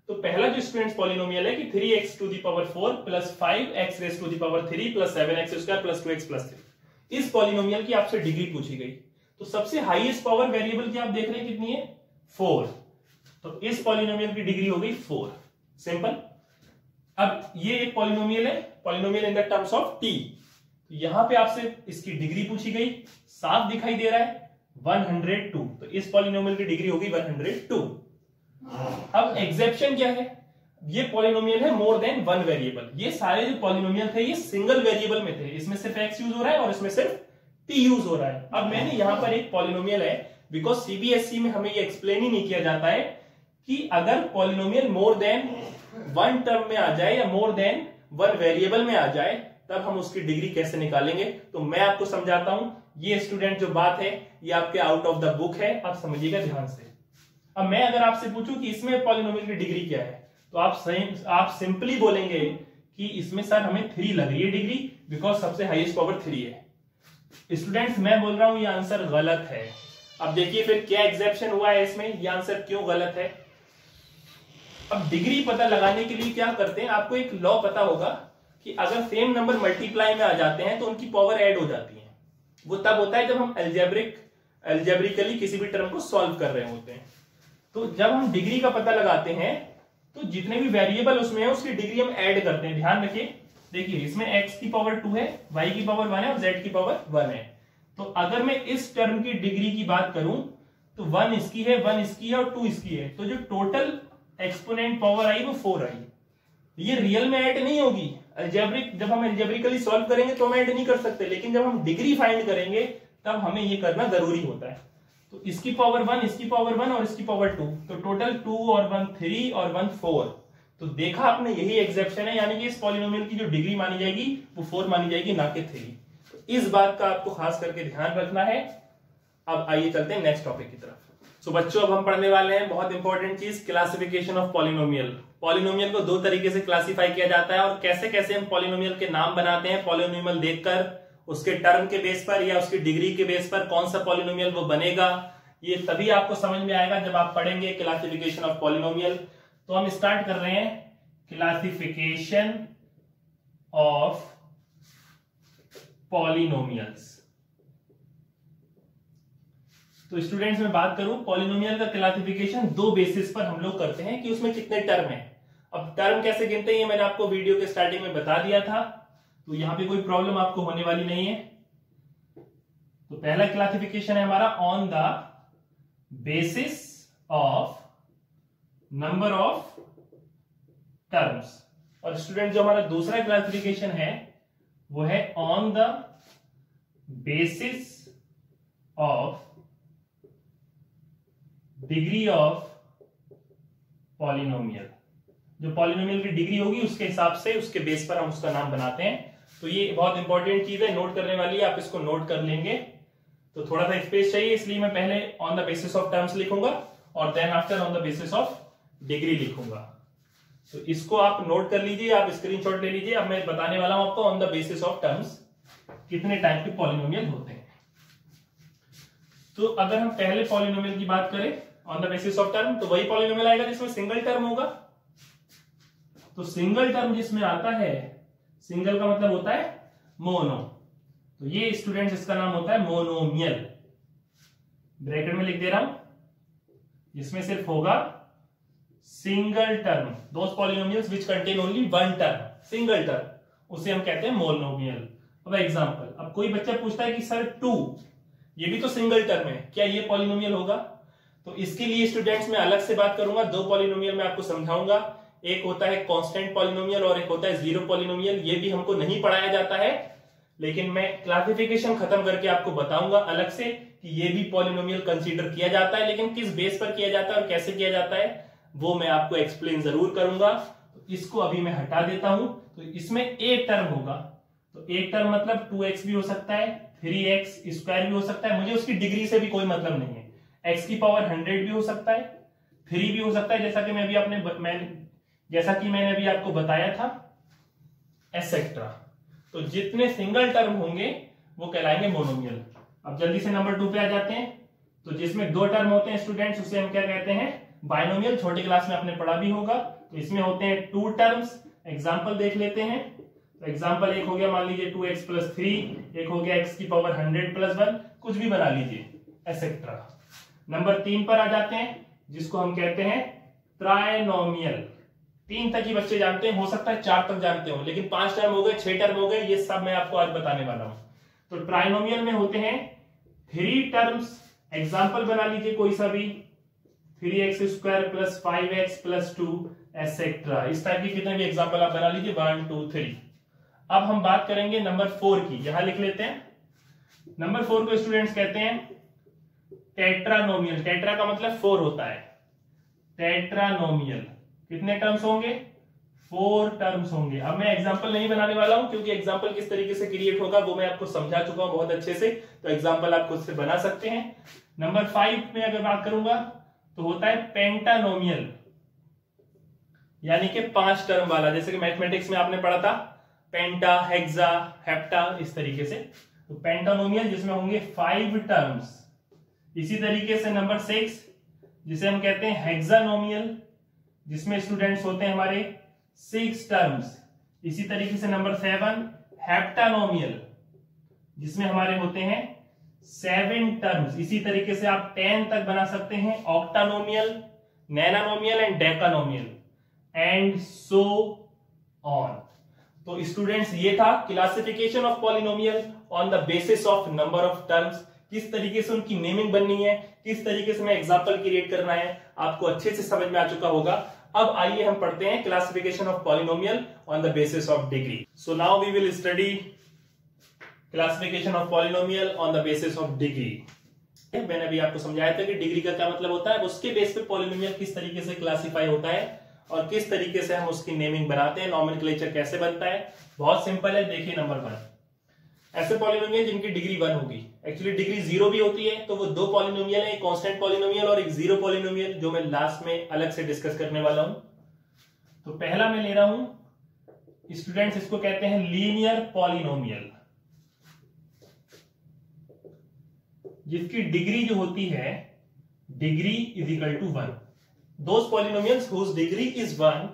Speaker 1: तो पहला जो स्टूडेंट्स पॉलिनोमियल है कि 3x⁴ plus 5x³ plus 7x² plus 2x plus 3, इस पॉलिनोमियल की आपसे डिग्री पूछी गई। तो सबसे हाईएस्ट पावर वेरिएबल की आप देख रहे हैं कितनी है? 4। तो इस पॉलिनोमियल की डिग्री हो गई 4। सिंपल। अब ये एक पॉलिनोमियल है, polynomial in the terms of t। यहां पे आपसे इसकी डिग्री पूछी गई, साफ दिखाई दे रहा है। 102, तो इस पॉलिनोमियल की डिग्री होगी 102। अब एक्सेप्शन क्या है, ये पॉलिनोमियल है मोर देन वन वेरिएबल। ये सारे जो पॉलिनोमियल थे ये सिंगल वेरिएबल में थे, इसमें सिर्फ x यूज हो रहा है और इसमें सिर्फ t यूज हो रहा है। अब मैंने यहां पर एक पॉलिनोमियल है, बिकॉज सीबीएसई में हमें ये एक्सप्लेन ही नहीं किया जाता है कि अगर polynomial more than one term में आ जाए या मोर देन वन वेरिएबल में आ जाए तब हम उसकी डिग्री कैसे निकालेंगे। तो मैं आपको समझाता हूं। ये स्टूडेंट जो बात है ये आपके आउट ऑफ द बुक है, आप समझिएगा ध्यान से। अब मैं अगर आपसे पूछूं कि इसमें पॉलिनोमियल की डिग्री क्या है, तो आप सिंपली बोलेंगे कि इसमें सर हमें 3 लग रही है डिग्री, बिकॉज सबसे हाईएस्ट पावर 3 है। स्टूडेंट्स मैं बोल रहा हूं ये आंसर गलत है। अब देखिए फिर क्या एक्सेप्शन हुआ है इसमें, ये आंसर क्यों गलत है। अब डिग्री पता लगाने के लिए क्या करते हैं, आपको एक लॉ पता होगा कि अगर सेम नंबर मल्टीप्लाई में आ जाते हैं तो उनकी पावर ऐड हो जाती है। वो तब होता है जब हम एल्जेब्रिकली किसी भी टर्म को सॉल्व कर रहे होते हैं। तो जब हम डिग्री का पता लगाते हैं तो जितने भी वेरिएबल उसमें है उसकी डिग्री हम ऐड करते हैं। ध्यान रखिए, देखिए इसमें x की पावर 2 है, y की पावर 1 है और z की पावर 1 है। तो अगर मैं इस टर्म की डिग्री की बात करूं तो 1 इसकी है, 1 इसकी है और 2 इसकी है, तो जो टोटल एक्सपोनेंट पावर आई वो 4 आई। ये रियल में ऐड नहीं होगी। जब हम एल्जेब्रिकली सॉल्व करेंगे तो हम ऐड नहीं कर सकते, लेकिन जब हम डिग्री फाइंड करेंगे तब हमें ये करना जरूरी होता है। तो इसकी पावर 1, इसकी पावर 1 और इसकी पावर 2, तो टोटल 2 और 1 3 और 1 4। तो देखा आपने, यही एक्सेप्शन है, यानी कि इस पॉलिनोमियल की जो डिग्री मानी जाएगी वो 4 मानी जाएगी, ना कि 3। तो इस बात का आपको खास करके ध्यान रखना है। अब आइए चलते हैं नेक्स्ट टॉपिक की तरफ। सो बच्चों अब हम पढ़ने वाले हैं बहुत इंपॉर्टेंट चीज, क्लासिफिकेशन ऑफ पॉलिनोमियल। पॉलिनोमियल को 2 तरीके से क्लासिफाई किया जाता है और कैसे कैसे हम पॉलिनोमियल के नाम बनाते हैं पॉलिनोमियल देखकर, उसके टर्म के बेस पर या उसकी डिग्री के बेस पर कौन सा पॉलिनोमियल वो बनेगा, ये तभी आपको समझ में आएगा जब आप पढ़ेंगे क्लासिफिकेशन ऑफ पॉलिनोमियल। तो हम स्टार्ट कर रहे हैं क्लासिफिकेशन ऑफ पॉलिनोमियल्स। तो स्टूडेंट्स में बात करूं, पॉलिनोमियल का क्लासिफिकेशन 2 बेसिस पर हम लोग करते हैं कि उसमें कितने टर्म हैं। अब टर्म कैसे गिनते हैं ये मैंने आपको वीडियो के स्टार्टिंग में बता दिया था, तो यहां पे कोई प्रॉब्लम आपको होने वाली नहीं है। तो पहला क्लासिफिकेशन है हमारा on the basis of number of terms. और स्टूडेंट जो हमारा दूसरा क्लासिफिकेशन है वो है on the basis of degree of polynomial. जो पॉलिनोमियल की डिग्री होगी उसके हिसाब से, उसके बेस पर हम उसका नाम बनाते हैं। तो ये बहुत इंपॉर्टेंट चीज है, नोट करने वाली है, आप इसको नोट कर लेंगे। तो थोड़ा सा स्पेस चाहिए, इसलिए मैं पहले on the basis of terms लिखूंगा और then after on the basis of degree लिखूंगा। तो इसको आप नोट कर लीजिए, आप स्क्रीनशॉट ले लीजिए। अब मैं बताने वाला हूं आपको on the basis of terms कितने टाइप के पॉलिनोमियल होते हैं। तो अगर हम पहले पॉलिनोमियल की बात करें on the basis of term, तो वही पॉलिनोमियल आएगा जिसमें सिंगल टर्म होगा। तो सिंगल टर्म जिसमें आता है, सिंगल का मतलब होता है मोनो, तो ये स्टूडेंट्स इसका नाम होता है मोनोमियल। ब्रैकेट में लिख दे रहा हूं, जिसमें सिर्फ होगा single term, those polynomials which contain only one term, single term, उसे हम कहते हैं मोनोमियल। अब एग्जांपल, अब कोई बच्चा पूछता है कि सर 2, ये भी तो सिंगल टर्म है, क्या ये पॉलिनोमियल होगा? तो इसके लिए स्टूडेंट्स मैं अलग से बात करूंगा, 2 पॉलिनोमियल मैं आपको समझाऊंगा। एक होता है कांस्टेंट पॉलिनोमियल और एक होता है जीरो पॉलिनोमियल। ये भी हमको नहीं पढ़ाया जाता है, लेकिन मैं क्लासिफिकेशन खत्म करके आपको बताऊंगा अलग से कि ये भी पॉलिनोमियल कंसीडर किया जाता है, लेकिन किस बेस पर किया जाता है और कैसे किया जाता है वो मैं आपको एक्सप्लेन जरूर करूंगा। तो इसको अभी मैं हटा देता हूं। तो इसमें एक टर्म होगा, तो एक टर्म मतलब 2x भी हो सकता है, 3x स्क्वायर भी हो सकता है, मुझे उसकी डिग्री से भी कोई मतलब नहीं है। x की पावर 100 भी हो सकता है, 3 भी हो सकता है, जैसा कि मैंने अभी आपको बताया था, एटसेट्रा। तो जितने सिंगल टर्म होंगे वो कहलाएंगे मोनोमियल। अब जल्दी से नंबर 2 पे आ जाते हैं। तो जिसमें 2 टर्म होते हैं स्टूडेंट्स, उसे हम क्या कहते हैं? बाइनोमियल। छोटी क्लास में आपने पढ़ा भी होगा। तो इसमें होते हैं 2 टर्म्स। एग्जाम्पल देख लेते हैं। तो एग्जाम्पल एक हो गया, मान लीजिए 2x + 3, एक हो गया x की पावर 100 + 1, कुछ भी बना लीजिए, एटसेट्रा। नंबर 3 पर आ जाते हैं, जिसको हम कहते हैं ट्राइनोमियल। 3 तक ही बच्चे जानते हैं, हो सकता है 4 तक जानते हो, लेकिन 5 टर्म हो गए, 6 टर्म हो गए, ये सब मैं आपको आज बताने वाला हूं। तो ट्राइनोमियल में होते हैं 3 टर्म्स एग्जाम्पल बना लीजिए कोई सा भी, 3x² + 5x + 2 एटसेट्रा। इस टाइप के कितने भी एग्जाम्पल आप बना लीजिए, 1 2 3। अब हम बात करेंगे नंबर 4 की, यहां लिख लेते हैं। नंबर 4 को स्टूडेंट्स कहते हैं टेट्रानोमियल। टेट्रा का मतलब 4 होता है, टेट्रानोमियल। कितने टर्म्स होंगे? 4 टर्म्स होंगे। अब मैं एग्जांपल नहीं बनाने वाला हूं, क्योंकि एग्जांपल किस तरीके से क्रिएट होगा वो मैं आपको समझा चुका हूं बहुत अच्छे से, तो एग्जांपल आप खुद से बना सकते हैं। नंबर 5 में अगर बात करूंगा तो होता है पेंटानोमियल, यानी कि 5 टर्म वाला। जैसे कि मैथमेटिक्स में आपने पढ़ा था पेंटा, हेक्सा, हेप्टा, इस तरीके से। तो पेंटानोमियल जिसमें होंगे 5 टर्म्स। इसी तरीके से नंबर 6 जिसे हम कहते हैं हेक्सानोमियल, जिसमें स्टूडेंट्स होते हैं हमारे 6 टर्म्स। इसी तरीके से नंबर 7 हेप्टानोमियल, जिसमें हमारे होते हैं 7 टर्म्स। इसी तरीके से आप 10 तक बना सकते हैं, ऑक्टानोमियल, नैनानोमियल एंड डेकानोमियल एंड सो ऑन। तो स्टूडेंट्स ये था classification of polynomial on the basis of number of terms. किस तरीके से उनकी नेमिंग बननी है, किस तरीके से मैं एग्जांपल क्रिएट करना है, आपको अच्छे से समझ में आ चुका होगा। अब आइए हम पढ़ते हैं classification of polynomial on the basis of degree. So now we will study classification of polynomial on the basis of degree. मैंने अभी आपको समझाया था कि डिग्री का क्या मतलब होता है, उसके बेस पे पॉलिनोमियल किस तरीके से क्लासिफाई होता है और किस तरीके से हम उसकी नेमिंग बनाते हैं, नॉमेनक्लेचर कैसे बनता है। बहुत सिंपल है। देखिए नंबर 1, ऐसे पॉलिनोमियल जिनकी डिग्री 1 होगी। एक्चुअली डिग्री 0 भी होती है, तो वो 2 पॉलिनोमियल है, एक कांस्टेंट पॉलिनोमियल और एक 0 पॉलिनोमियल, जो मैं लास्ट में अलग से डिस्कस करने वाला हूं। तो पहला मैं ले रहा हूं स्टूडेंट्स, इसको कहते हैं लीनियर पॉलिनोमियल, जिसकी डिग्री जो होती है, degree = 1। Those polynomials whose degree is 1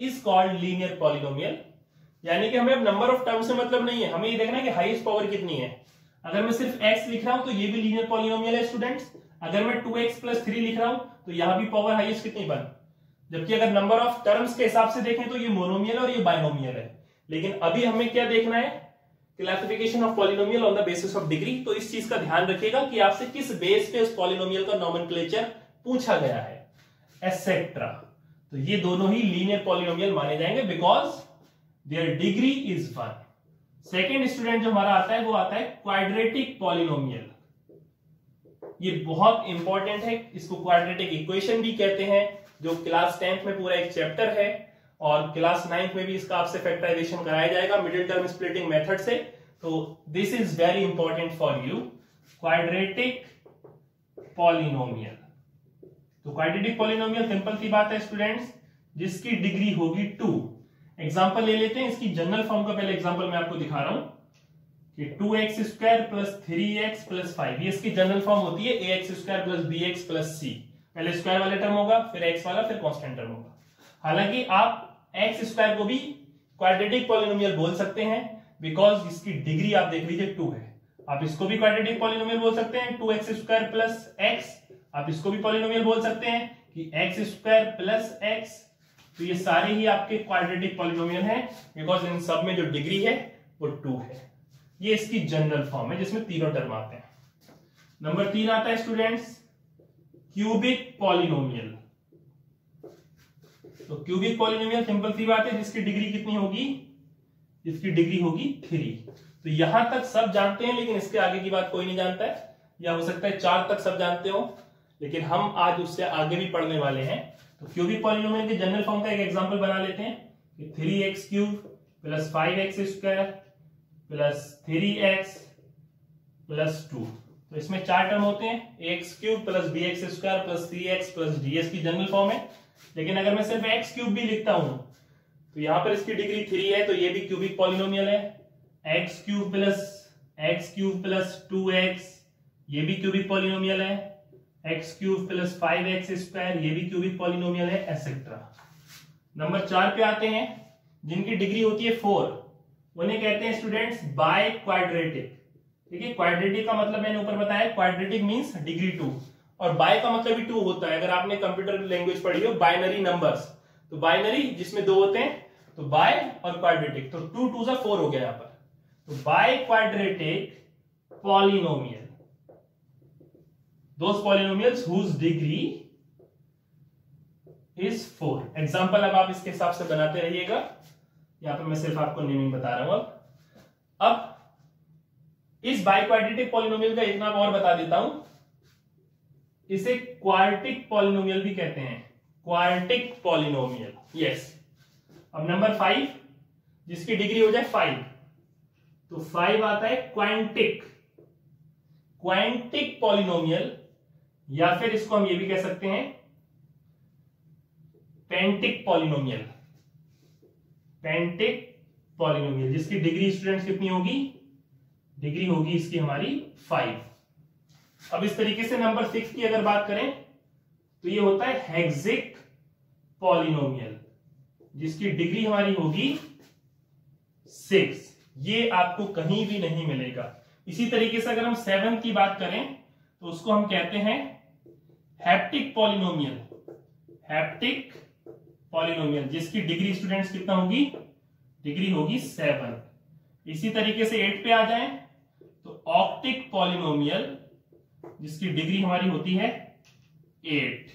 Speaker 1: is called linear polynomial। यानी कि हमें अब नंबर ऑफ टर्म से मतलब नहीं है, हमें ये देखना है कि हाईएस्ट पावर कितनी है। अगर मैं सिर्फ x लिख रहा हूं तो ये भी लीनियर पॉलिनोमियल है स्टूडेंट्स। अगर मैं 2x + 3 लिख रहा हूं तो यहां भी पावर हाईएस्ट कितनी 1। जबकि अगर नंबर ऑफ टर्म्स के हिसाब से देखें तो ये मोनोमियल और ये बाइनोमियल है। लेकिन अभी हमें क्या देखना है, classification of polynomial on the basis of degree. तो इस चीज का ध्यान रखिएगा कि आपसे किस बेस पे उस पॉलिनोमियल का नॉमेनक्लेचर पूछा गया है, एटसेट्रा। तो ये दोनों ही लीनियर पॉलिनोमियल माने जाएंगे because there degree is 1। Second student जो हमारा आता है वो आता है क्वाड्रेटिक पॉलिनोमियल। ये बहुत इंपॉर्टेंट है, इसको क्वाड्रेटिक इक्वेशन भी कहते हैं, जो क्लास 10th में पूरा एक चैप्टर है और क्लास 9th में भी इसका आपसे फैक्टराइजेशन कराया जाएगा मिडिल टर्म स्प्लिटिंग मेथड से। तो this is very important for you, quadratic polynomial. तो क्वाड्रेटिक पॉलिनोमियल सिंपल सी बात है स्टूडेंट्स, जिसकी डिग्री होगी 2। एग्जांपल ले लेते हैं, इसकी जनरल फॉर्म का पहले एग्जांपल मैं आपको दिखा रहा हूं कि 2x² + 3x + 5, ये इसकी जनरल फॉर्म होती है ax² + bx + c। पहले स्क्वायर वाला टर्म होगा, फिर x वाला, फिर कांस्टेंट टर्म होगा। हालांकि आप x² को भी क्वाड्रेटिक पॉलिनोमियल बोल सकते हैं बिकॉज इसकी डिग्री आप देख लीजिए 2 है। आप इसको भी क्वाड्रेटिक पॉलिनोमियल बोल सकते हैं, 2x² + x। आप इसको भी पॉलिनोमियल बोल सकते हैं कि x² + x। तो ये सारे ही आपके क्वाड्रेटिक पॉलिनोमियल हैं बिकॉज इन सब में जो डिग्री है वो 2 है। ये इसकी जनरल फॉर्म है जिसमें तीनों टर्म आते हैं। नंबर 3 आता है स्टूडेंट्स क्यूबिक पॉलिनोमियल। तो क्यूबिक पॉलिनोमियल सिंपल सी बात है, जिसकी डिग्री कितनी होगी, इसकी डिग्री होगी 3। तो यहां तक सब जानते हैं, लेकिन इसके आगे की बात कोई नहीं जानता है, या हो सकता है 4 तक सब जानते हो, लेकिन हम आज उससे आगे भी पढ़ने वाले हैं। तो क्यूबिक पॉलिनोमियल के जनरल फॉर्म का एक एग्जांपल बना लेते हैं कि 3x³ + 5x² + 3x + 2। तो इसमें 4 टर्म होते हैं, ax³ + bx² + 3x + d की जनरल फॉर्म है। लेकिन अगर मैं सिर्फ x³ भी लिखता हूं तो यहां पर इसकी डिग्री 3 है, तो ये भी क्यूबिक पॉलिनोमियल है। x³ + 2x, ये भी क्यूबिक पॉलिनोमियल है। x³ + 5x², ये भी क्यूबिक पॉलिनोमियल है, एटसेट्रा। नंबर 4 पे आते हैं, जिनकी डिग्री होती है 4, उन्हें कहते हैं स्टूडेंट्स बाय क्वाड्रेटिक। ठीक है, क्वाड्रेटिक का मतलब मैंने ऊपर बताया, क्वाड्रेटिक मींस डिग्री 2, और बाय का मतलब भी 2 होता है। अगर आपने कंप्यूटर लैंग्वेज पढ़ी हो बाइनरी नंबर्स, तो बाइनरी जिसमें 2 होते हैं, तो बाय और क्वाड्रेटिक, तो 2 2 4 हो गया यहां पर। तो biquadratic polynomial, those polynomials whose degree is 4। Example अब आप इसके हिसाब से बनाते रहिएगा, यहां पर मैं सिर्फ आपको नेमिंग बता रहा हूं। अब इस बाइक्वाड्रेटिक पॉलिनोमियल का एक नाम और बता देता हूं, इसे क्वार्टिक पॉलिनोमियल भी कहते हैं, क्वार्टिक पॉलिनोमियल। यस। अब नंबर 5 जिसकी डिग्री हो जाए 5, तो 5 आता है क्वांटिक, क्वांटिक पॉलिनोमियल, या फिर इसको हम ये भी कह सकते हैं पेंटिक पॉलिनोमियल, पेंटिक पॉलिनोमियल, जिसकी डिग्री स्टूडेंट्स कितनी होगी, डिग्री होगी इसकी हमारी 5। अब इस तरीके से नंबर 6 की अगर बात करें तो ये होता है हेक्सिक पॉलिनोमियल, जिसकी डिग्री हमारी होगी 6। ये आपको कहीं भी नहीं मिलेगा। इसी तरीके से अगर हम 7 की बात करें तो उसको हम कहते हैं हैप्टिक पॉलिनोमियल, हैप्टिक पॉलिनोमियल, जिसकी डिग्री स्टूडेंट्स कितना होगी, डिग्री होगी 7। इसी तरीके से 8 पे आ जाएं तो ऑक्टिक पॉलिनोमियल, जिसकी डिग्री हमारी होती है 8।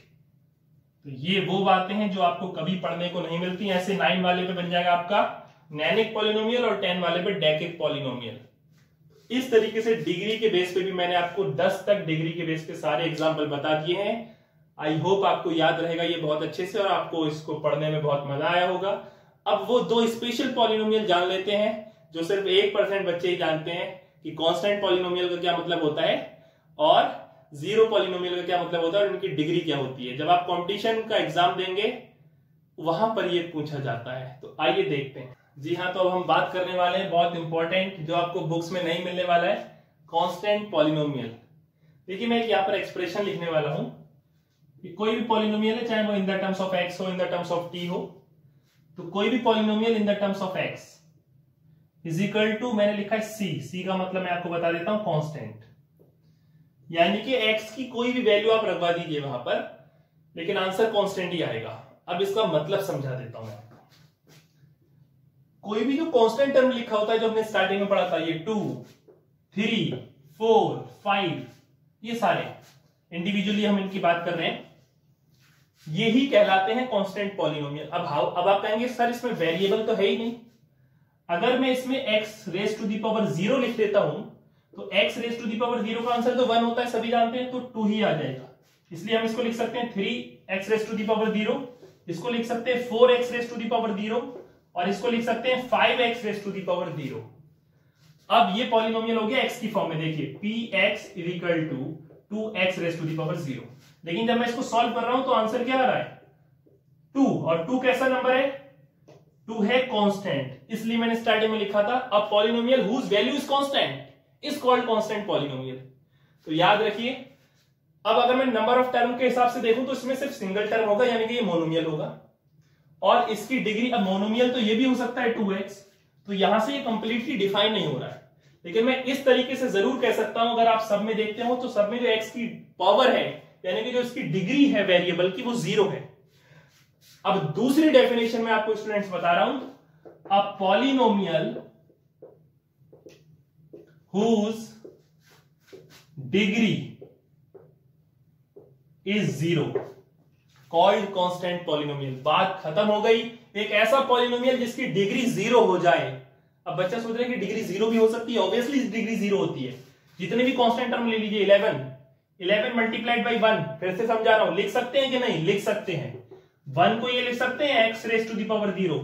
Speaker 1: तो ये वो बातें हैं जो आपको कभी पढ़ने को नहीं मिलती। ऐसे 9 वाले पे बन जाएगा आपका नैनिक पॉलिनोमियल और 10 वाले पे डेकिक पॉलिनोमियल। इस तरीके से डिग्री के बेस पे भी मैंने आपको 10 तक डिग्री के बेस पे सारे एग्जाम्पल बता दिए हैं। आई होप आपको याद रहेगा ये बहुत अच्छे से और आपको इसको पढ़ने में बहुत मजा आया होगा। अब वो 2 स्पेशल पॉलिनोमियल जान लेते हैं जो सिर्फ 1% बच्चे ही जानते हैं कि कांस्टेंट पॉलिनोमियल का क्या मतलब होता है और जीरो पॉलिनोमियल का क्या मतलब होता है और उनकी डिग्री क्या होती है। जब आप कंपटीशन का एग्जाम देंगे वहां पर ये पूछा जाता है। तो आइए देखते हैं। जी हाँ, तो अब हम बात करने वाले हैं बहुत इंपॉर्टेंट, जो आपको बुक्स में नहीं मिलने वाला है, कांस्टेंट पॉलिनोमियल। देखिए मैं यहाँ पर एक्सप्रेशन लिखने वाला हूं कि कोई भी पॉलिनोमियल है, चाहे वो in the terms of x हो, in the terms of t हो, तो कोई भी polynomial in the terms of x is equal to, मैंने लिखा है सी का मतलब मैं आपको बता देता हूं कांस्टेंट, यानी कि एक्स की कोई भी वैल्यू आप रखवा दीजिए वहां पर, लेकिन आंसर कांस्टेंट ही आएगा। अब इसका मतलब समझा देता हूं मैं आपको। कोई भी जो कांस्टेंट टर्म लिखा होता है, जो हमने स्टार्टिंग में पढ़ा था, ये 2, 3, 4, 5, ये सारे इंडिविजुअली हम इनकी बात कर रहे हैं, ये ही कहलाते हैं कांस्टेंट पॉलिनोमियल। अब आप कहेंगे सर इसमें वेरिएबल तो है ही नहीं। अगर मैं इसमें x raise to the power 0 लिख देता हूं तो x raise to the power 0 का आंसर तो 1 होता है, सभी जानते हैं, तो 2 ही आ जाएगा। इसलिए हम इसको लिख सकते हैं 3x raise to the power 0, इसको लिख सकते हैं 4x raise to the power 0 और इसको लिख सकते हैं 5x raise to the power 0। अब ये पॉलिनोमियल हो गया x की फॉर्म में। देखिए px equal to 2x raise to the power 0। लेकिन जब मैं इसको सॉल्व कर रहा हूं तो आंसर क्या आ रहा है 2, और 2 कैसा नंबर है, 2 है कांस्टेंट, इसलिए मैंने स्टार्टिंग में लिखा था a polynomial whose value is constant is called constant polynomial. तो याद रखिए। अब अगर मैं नंबर ऑफ टर्म के हिसाब से देखूं तो इसमें सिर्फ सिंगल टर्म होगा, यानी कि ये मोनोमियल होगा, और इसकी डिग्री, अब मोनोमियल तो ये भी हो सकता है 2x, तो यहां से ये कंप्लीटली डिफाइन नहीं हो रहा है। लेकिन मैं इस तरीके से जरूर कह सकता हूं, अगर आप सब में देखते हो तो सब में जो x की पावर है, यानी कि जो इसकी डिग्री है वेरिएबल की, वो 0 है। अब दूसरी डेफिनेशन में आपको स्टूडेंट्स बता रहा हूं, a polynomial whose degree is 0 called constant polynomial। बात खत्म हो गई। एक ऐसा पॉलिनोमियल जिसकी डिग्री 0 हो जाए। अब बच्चा सोच रहा है कि डिग्री 0 भी हो सकती है, ऑब्वियसली डिग्री 0 होती है। जितने भी कांस्टेंट टर्म ले लीजिए, 11 मल्टीप्लाइड बाई 1, फिर से समझा रहा हूं, लिख सकते हैं कि नहीं, लिख सकते हैं। 1 को ये लिख सकते हैं x raise to the power 0,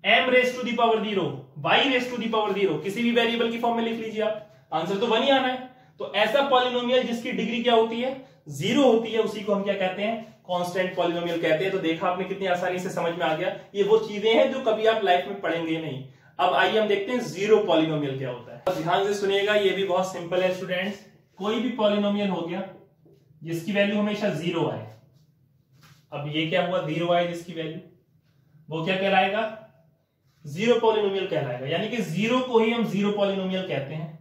Speaker 1: m raise to the power 0, y raise to the power 0, किसी भी वेरिएबल की फॉर्म में लिख लीजिए आप, आंसर तो 1 ही आना है। तो ऐसा पॉलिनोमियल जिसकी डिग्री क्या होती है, 0 होती है, उसी को हम क्या कहते हैं, कांस्टेंट पॉलिनोमियल कहते हैं। तो देखा आपने कितनी आसानी से समझ में आ गया। ये वो चीजें हैं जो कभी आप लाइफ में पढ़ेंगे नहीं। अब आइए हम देखते हैं जीरो पॉलिनोमियल क्या होता है। ध्यान से सुनिएगा, ये भी बहुत सिंपल है स्टूडेंट्स। कोई भी पॉलिनोमियल हो गया जिसकी वैल्यू हमेशा 0 आए। अब ये क्या हुआ, 0 आए जिसकी वैल्यू, वो क्या कहलाएगा, जीरो पॉलिनोमियल कहलाएगा। यानी कि 0 को ही हम जीरो पॉलिनोमियल कहते हैं।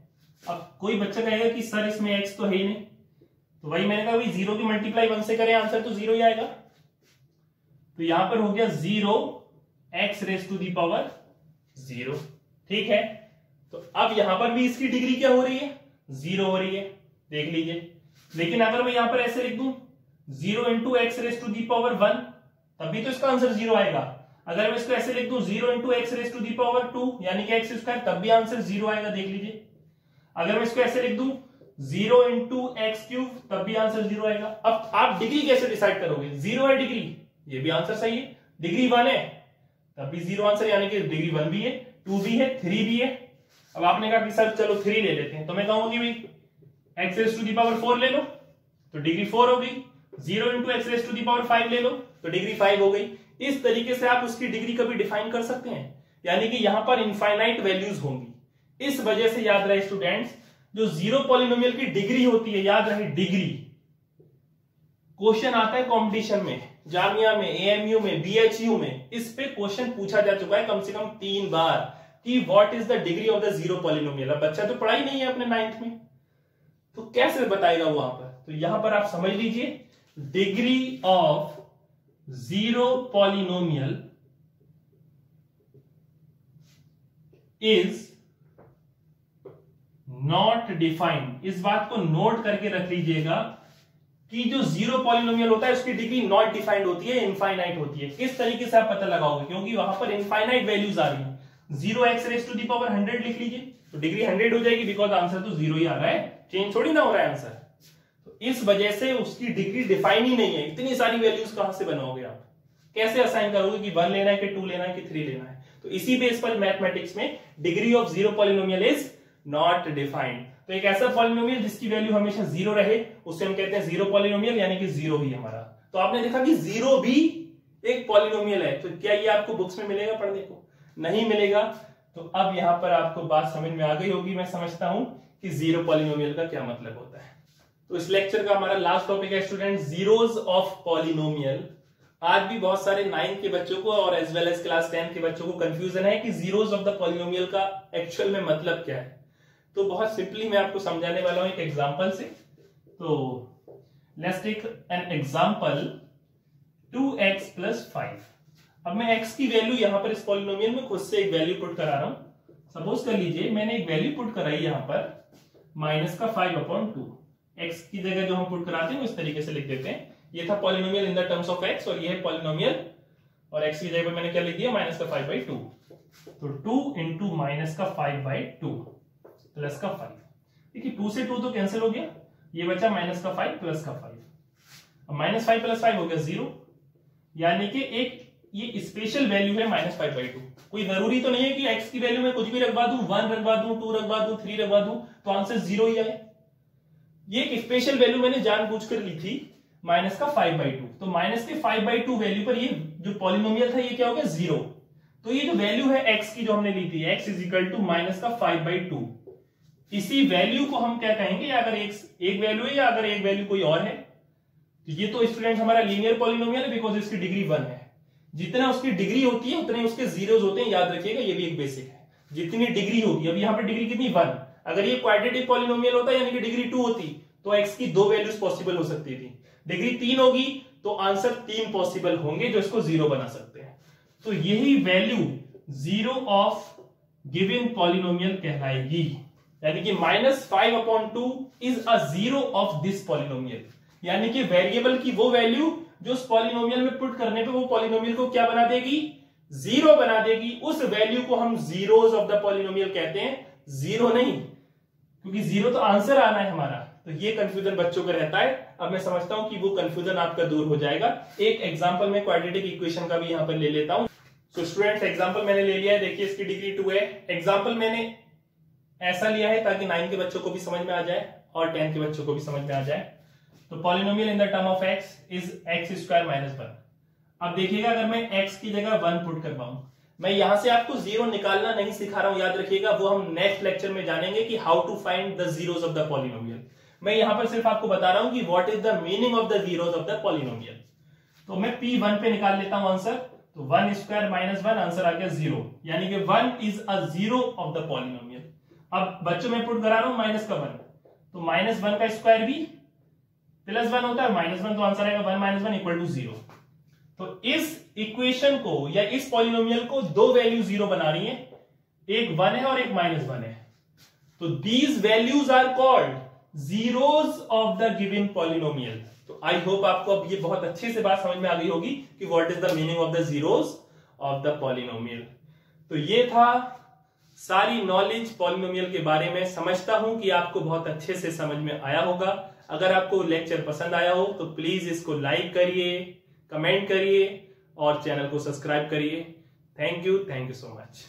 Speaker 1: अब कोई बच्चा कहेगा कि सर इसमें x तो है ही नहीं, तो वही मैंने कहा भाई 0 की मल्टीप्लाई 1 से करें, आंसर तो 0 ही आएगा। तो यहां पर हो गया 0 x raise to the power 0। ठीक है, तो अब यहां पर भी इसकी डिग्री क्या हो रही है, 0 हो रही है। देख लीजिए, लेकिन अगर मैं यहां पर ऐसे लिख दूं 0 into x raise to the power 1, तभी तो इसका आंसर 0 आएगा। अगर मैं इसको ऐसे लिख दूं 0 into x raise to the power 2 यानी कि एक्स स्क्वायर, तब भी आंसर 0 आएगा, देख लीजिए। अगर मैं इसको ऐसे लिख दूं 0 इंटू एक्स क्यूब, तब भी आंसर 0 आएगा। अब आप डिग्री कैसे डिसाइड करोगे? 0 है डिग्री, ये भी आंसर सही है। डिग्री 1 है, तब भी 0 आंसर, यानी कि डिग्री 1 भी है, 2 भी है, 3 भी है। अब आपने कहा कि सर चलो 3 ले लेते हैं, तो मैं कहूंगी भाई x raise to the power 4 ले लो, तो डिग्री 4 हो गई। 0 into x raise to the power 5 ले लो, तो डिग्री 5 हो गई। इस तरीके से आप उसकी डिग्री कभी डिफाइन कर सकते हैं, यानी कि यहां पर इनफाइनाइट वैल्यूज होंगी। इस वजह से याद रहे स्टूडेंट्स, जो जीरो पॉलिनोमियल की डिग्री होती है, याद रहे डिग्री, क्वेश्चन आता है कंपटीशन में, जामिया में, एएमयू में, बीएचयू में, इस पे क्वेश्चन पूछा जा चुका है कम से कम 3 बार कि what is the degree of the zero polynomial. अब बच्चा तो पढ़ा ही नहीं है अपने 9th में, तो कैसे बताएगा वहां पर? तो यहां पर आप समझ लीजिए, degree of zero polynomial is not defined. इस बात को नोट करके रख लीजिएगा कि जो जीरो पॉलिनोमियल होता है उसकी डिग्री नॉट डिफाइंड होती है, इनफाइनाइट होती है। किस तरीके से आप पता लगाओगे? क्योंकि वहां पर इनफाइनाइट वैल्यूज आ रही है। 0 x raise to the power 100 लिख लीजिए, तो डिग्री 100 हो जाएगी, बिकॉज आंसर तो 0 ही आ रहा है, चेंज थोड़ी ना हो रहा है आंसर। तो इस वजह से उसकी डिग्री डिफाइन ही नहीं है। इतनी सारी वैल्यूज कहां से बनाओगे आप? कैसे असाइन करोगे कि 1 लेना है कि 2 लेना है कि 3 लेना है? तो इसी बेस पर मैथमेटिक्स में degree of zero polynomial is not defined. तो एक ऐसा पॉलिनोमियल जिसकी वैल्यू हमेशा 0 रहे, उसे हम कहते हैं जीरो पॉलिनोमियल, यानी कि 0 ही हमारा। तो आपने देखा कि 0 भी एक पॉलिनोमियल है। तो क्या ये आपको बुक्स में मिलेगा पढ़ने को? नहीं मिलेगा। तो अब यहां पर आपको बात समझ में आ गई होगी, मैं समझता हूं कि जीरो पॉलिनोमियल का क्या मतलब होता है। तो इस लेक्चर का हमारा लास्ट टॉपिक है स्टूडेंट, जीरोज ऑफ पॉलिनोमियल। आज भी बहुत सारे 9th के बच्चों को और एज वेल एज क्लास 10 के बच्चों को कंफ्यूजन है कि जीरोज ऑफ द पॉलिनोमियल का एक्चुअल में मतलब क्या है। तो बहुत सिंपली मैं आपको समझाने वाला हूं एक एग्जांपल से। तो let's take an example 2x + 5। अब मैं x की वैल्यू यहां पर इस पॉलिनोमियल में खुद से एक वैल्यू पुट करा रहा हूं। सपोज कर लीजिए मैंने एक वैल्यू पुट कराई यहां पर -5/2। x की जगह जो हम पुट कराते हैं वो इस तरीके से लिख देते हैं। ये था polynomial in the terms of x, और ये है पॉलिनोमियल, और x की जगह पर मैंने क्या लिख दिया? -5/2। तो 2 इंटू -5/2 प्लस का 5। देखिए 2 से 2 तो कैंसिल हो गया, ये बचा -5 प्लस का 5। अब -5 + 5 हो गया 0, यानी कि एक ये स्पेशल वैल्यू है -5/2। कोई जरूरी तो नहीं है कि x की वैल्यू में कुछ भी रखवा दूं, 1 रखवा दूं, 2 रखवा दूं, 3 रखवा दूं तो आंसर 0 ही आए। ये एक स्पेशल वैल्यू मैंने जानबूझकर ली थी -5/2। तो -5/2 वैल्यू पर ये जो पॉलिनोमियल था ये क्या हो गया? 0। तो ये जो वैल्यू है x की जो हमने ली थी, x = -5/2, इसी वैल्यू को हम क्या कहेंगे? अगर एक वैल्यू है या अगर एक वैल्यू कोई और है, तो ये तो स्टूडेंट हमारा लीनियर पॉलिनोमियल है, बिकॉज इसकी डिग्री 1 है। जितना उसकी डिग्री होती है उतने उसके जीरोस होते हैं, याद रखिएगा, ये भी एक बेसिक है। जितनी डिग्री होगी, अब यहां पर डिग्री कितनी? 1। अगर ये क्वाड्रेटिक पॉलिनोमियल होता यानी कि डिग्री 2 होती, तो x की 2 वैल्यूज पॉसिबल हो सकती थी। डिग्री 3 होगी तो आंसर 3 पॉसिबल होंगे जो इसको 0 बना सकते हैं। तो यही value zero of given polynomial कहलाएगी, यानी कि -5/2 is a zero of this polynomial, यानी कि वेरिएबल की वो वैल्यू जो उस पॉलिनोमियल में पुट करने पे वो पॉलिनोमियल को क्या बना देगी? 0 बना देगी। उस वैल्यू को हम जीरोस ऑफ द पॉलिनोमियल कहते हैं, 0 नहीं, क्योंकि 0 तो आंसर आना है हमारा। तो ये कंफ्यूजन बच्चों का रहता है। अब मैं समझता हूं कि वो कंफ्यूजन आपका दूर हो जाएगा। एक एग्जांपल में क्वाड्रेटिक इक्वेशन का भी यहां पर ले लेता हूं। सो स्टूडेंट्स, एग्जांपल मैंने ले लिया है, देखिए इसकी डिग्री 2 है। एग्जांपल मैंने ऐसा लिया है ताकि 9 के बच्चों को भी समझ में आ जाए और 10 के बच्चों को भी समझ में आ जाए। तो polynomial in the term of x is x² - 1। अब देखिएगा, अगर मैं x की जगह 1 पुट करवाऊं, मैं यहां से आपको 0 निकालना नहीं सिखा रहा हूं, याद रखिएगा, वो हम नेक्स्ट लेक्चर में जानेंगे कि how to find the zeros of the polynomial. मैं यहां पर सिर्फ आपको बता रहा हूं कि what is the meaning of the zeros of the polynomial. तो मैं p1 पे निकाल लेता हूं आंसर। तो 1² - 1 आंसर आ गया 0, यानी कि 1 is a zero of the polynomial. अब बच्चों में पुट करा रहा हूं -1, तो -1 का स्क्वायर भी +1 होता है, -1 तो आंसर आएगा 1 - 1 = 0। तो इस इक्वेशन को या इस पॉलिनोमियल को 2 वैल्यू 0 बना रही है, एक 1 है और एक -1 है। तो these values are called zeros of the given polynomial. तो आई होप आपको अब ये बहुत अच्छे से बात समझ में आ गई होगी कि what is the meaning of the zeros of the polynomial. तो ये था सारी नॉलेज पॉलिनोमियल के बारे में। समझता हूं कि आपको बहुत अच्छे से समझ में आया होगा। अगर आपको लेक्चर पसंद आया हो तो प्लीज इसको लाइक करिए, कमेंट करिए और चैनल को सब्सक्राइब करिए। Thank you so much.